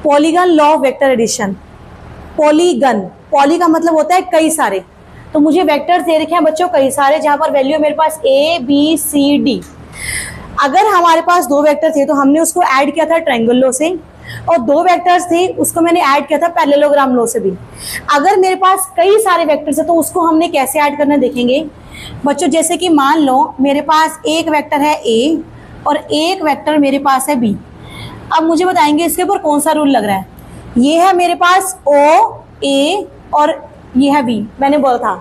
Polygon law of vector addition. Polygon, poly का मतलब होता है कई सारे, तो मुझे वेक्टर्स दे रखे हैं बच्चों कई सारे, जहां पर वैल्यू मेरे पास ए बी सी डी। अगर हमारे पास दो वेक्टर थे तो हमने उसको ऐड किया था ट्रायंगल लॉ से, और दो वेक्टर्स थे उसको मैंने ऐड किया था पैरेललोग्राम लॉ से भी। अगर मेरे पास कई सारे वेक्टर्स है तो उसको हमने कैसे ऐड करना देखेंगे बच्चों। जैसे कि मान लो मेरे पास एक वेक्टर है ए और एक वेक्टर मेरे पास है बी। अब मुझे बताएंगे इसके ऊपर कौन सा रूल लग रहा है। ये है मेरे पास ओ ए और ये है बी। मैंने बोला था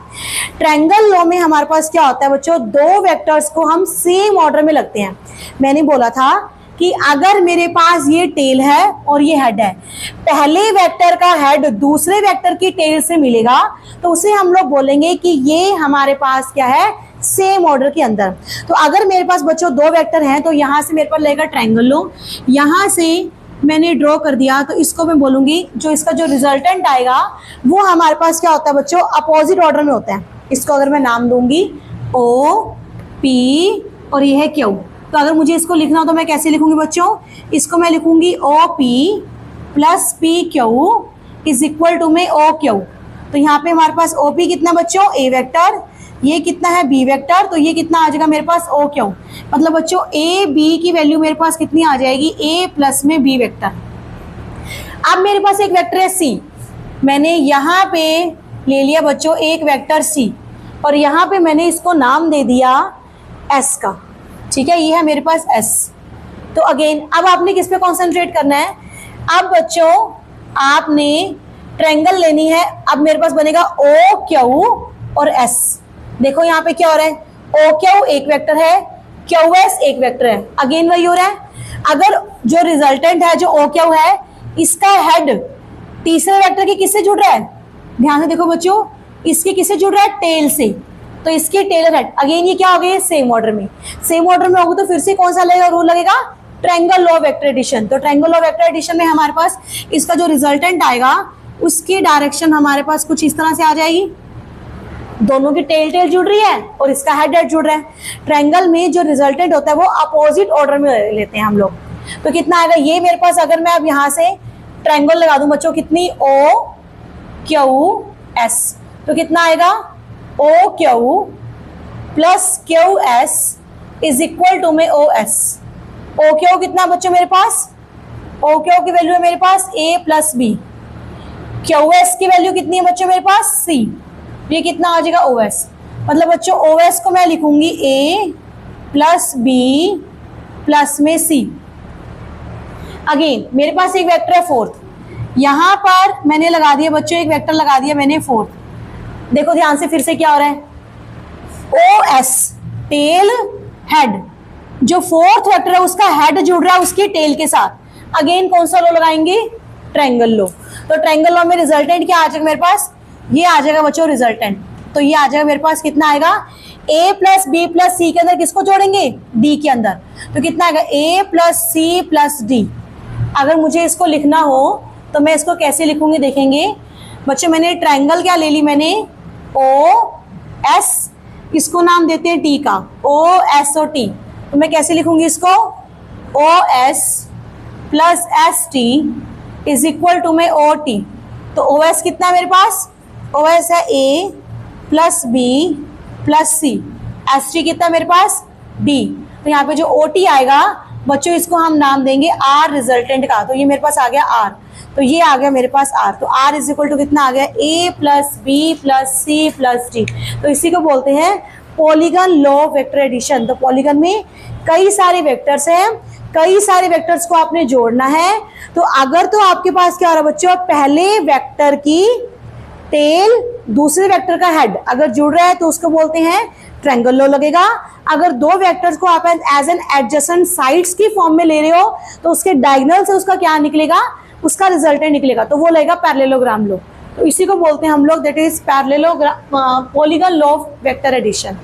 ट्रायंगल लॉ में हमारे पास क्या होता है बच्चों, दो वेक्टर्स को हम सेम ऑर्डर में लगते हैं। मैंने बोला था कि अगर मेरे पास ये टेल है और ये हेड है, पहले वेक्टर का हेड दूसरे वेक्टर की टेल से मिलेगा तो उसे हम लोग बोलेंगे कि ये हमारे पास क्या है, सेम ऑर्डर के अंदर। तो अगर मेरे पास बच्चों दो वेक्टर हैं तो यहाँ से मेरे पास लगेगा ट्रायंगल लॉ, यहाँ से मैंने ड्रॉ कर दिया तो इसको मैं बोलूंगी जो इसका जो रिजल्टेंट आएगा वो हमारे पास क्या होता है बच्चों, अपोजिट ऑर्डर में होता है। इसको अगर मैं नाम दूंगी ओ पी और ये है क्यू, तो अगर मुझे इसको लिखना हो तो मैं कैसे लिखूंगी बच्चों, इसको मैं लिखूंगी O P plus P Q is equal to में ओ क्यू। तो यहाँ पे हमारे पास ओ पी कितना बच्चों, ए वेक्टर, ये कितना है बी वेक्टर, तो ये कितना आ जाएगा मेरे पास ओ क्यू। मतलब बच्चों ए बी की वैल्यू मेरे पास कितनी आ जाएगी, ए प्लस में बी वेक्टर। अब मेरे पास एक वेक्टर है सी, मैंने यहाँ पे ले लिया बच्चों एक वेक्टर सी और यहाँ पे मैंने इसको नाम दे दिया एस का। ठीक है, ये है मेरे पास एस। तो अगेन अब आपने किस पे कॉन्सेंट्रेट करना है, अब बच्चों आपने ट्रायंगल लेनी है। अब मेरे पास बनेगा ओ क्यू और एस। देखो यहाँ पे क्या हो रहा है, ओ क्यू एक वेक्टर है, क्यू एस एक वेक्टर है, अगेन वही हो रहा है। अगर जो रिजल्टेंट है जो ओ क्यू है इसका हेड तीसरे वेक्टर के किससे जुड़ रहा है, ध्यान से देखो बच्चों, इसके किससे जुड़ रहा है, टेल से, तो इसके टेलर हेड। अगेन ये क्या हो गया, सेम ऑर्डर में। सेम ऑर्डर में होगा तो फिर से कौन सा लगेगा, रूल लगेगा triangle law of vector addition. तो triangle law of vector addition में हमारे पास इसका जो रिजल्टेंट आएगा उसकी डायरेक्शन हमारे पास कुछ इस तरह से आ जाएगी। दोनों की टेल टेल जुड़ रही है और इसका हेड हेड जुड़ रहा है। ट्रायंगल में जो रिजल्टेंट होता है वो अपोजिट ऑर्डर में लेते हैं हम लोग। तो कितना आएगा ये मेरे पास, अगर मैं अब यहाँ से ट्रायंगल लगा दूं बच्चों, कितनी ओ क्यू एस, तो कितना आएगा O Q plus Q S is equal to में ओ एस। ओ क्यू कितना बच्चों मेरे पास, ओ क्यू की वैल्यू है मेरे पास ए प्लस बी, क्यू एस की वैल्यू कितनी है बच्चों मेरे पास सी, ये कितना आ जाएगा ओ एस। मतलब बच्चों ओ एस को मैं लिखूंगी ए प्लस बी प्लस में सी। अगेन मेरे पास एक वेक्टर है फोर्थ, यहां पर मैंने लगा दिया बच्चों एक वेक्टर लगा दिया मैंने फोर्थ। देखो ध्यान से फिर से क्या हो रहा है, ओ एस टेल हेड, जो फोर्थ वेक्टर है उसका हेड जुड़ रहा है उसकी टेल के साथ। अगेन कौन सा लॉ लगाएंगे, ट्रायंगल लॉ। तो ट्रायंगल लॉ में रिजल्टेंट क्या आ जाएगा मेरे पास, ये आ जाएगा बच्चों रिजल्टेंट। तो ये आ जाएगा मेरे पास, कितना आएगा, ए प्लस बी प्लस सी के अंदर किसको जोड़ेंगे, डी के अंदर, तो कितना आएगा ए प्लस सी प्लस डी। अगर मुझे इसको लिखना हो तो मैं इसको कैसे लिखूंगी देखेंगे बच्चों। मैंने ट्रायंगल क्या ले ली, मैंने ओ एस, इसको नाम देते हैं टी का, ओ एस ओ टी। तो मैं कैसे लिखूंगी इसको, O S plus S T is equal to में ओ टी। तो ओ एस कितना है मेरे पास, ओ एस है ए प्लस बी प्लस सी, एस टी कितना मेरे पास डी। तो यहाँ पे जो ओ टी आएगा बच्चों इसको हम नाम देंगे आर रिजल्टेंट का। तो ये मेरे पास आ गया आर, तो ये आ गया मेरे पास आर। तो आर इज इक्वल टू कितना आ गया, A plus B plus C plus D. तो इसी को बोलते हैं polygon law of vector addition. तो पॉलीगन में कई सारे वेक्टर्स हैं, कई सारे वेक्टर्स को आपने जोड़ना है। तो अगर तो आपके पास क्या हो रहा है बच्चों, पहले वेक्टर की टेल दूसरे वेक्टर का हेड अगर जुड़ रहा है तो उसको बोलते हैं ट्रायंगल लॉ लगेगा। अगर दो वेक्टर्स को आप एज एन एडजेसेंट साइड्स की फॉर्म में ले रहे हो तो उसके डायगोनल से उसका क्या निकलेगा, उसका रिजल्टेंट निकलेगा, तो वो लगेगा पैरेललोग्राम लॉ। तो इसी को बोलते हैं हम लोग, that is polygon law of vector addition.